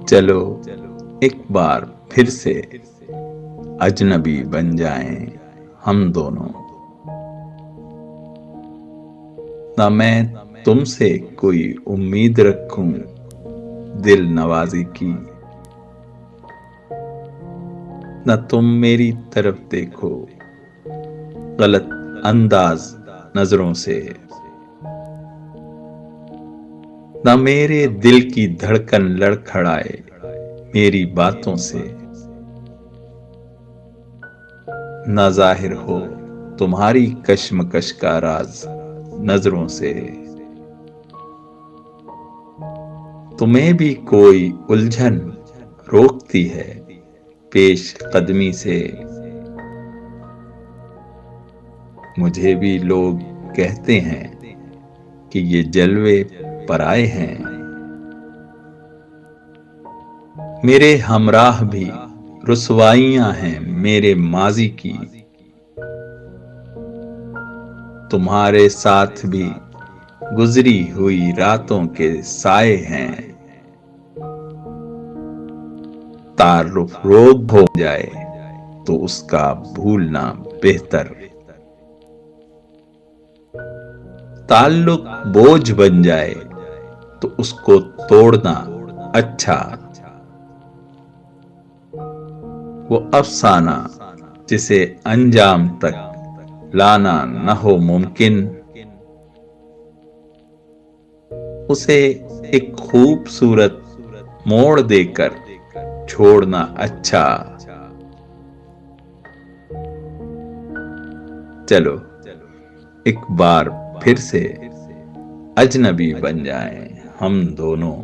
चलो एक बार फिर से अजनबी बन जाएं हम दोनों। ना मैं तुमसे कोई उम्मीद रखूं दिल नवाजी की, न तुम मेरी तरफ देखो गलत अंदाज नजरों से। न मेरे दिल की धड़कन लड़खड़ाए मेरी बातों से। न जाहिर हो तुम्हारी कश्मकश का राज नजरों से। तुम्हें भी कोई उलझन रोकती है पेश कदमी से। मुझे भी लोग कहते हैं कि ये जलवे पराए हैं। मेरे हमराह भी रुसवाइयां हैं मेरे माजी की। तुम्हारे साथ भी गुजरी हुई रातों के साए हैं। तारुफ रोग हो जाए तो उसका भूलना बेहतर। ताल्लुक बोझ बन जाए तो उसको तोड़ना अच्छा। वो अफसाना जिसे अंजाम तक लाना न हो मुमकिन, उसे एक खूबसूरत मोड़ देकर छोड़ना अच्छा। चलो एक बार फिर से अजनबी बन जाएं हम दोनों।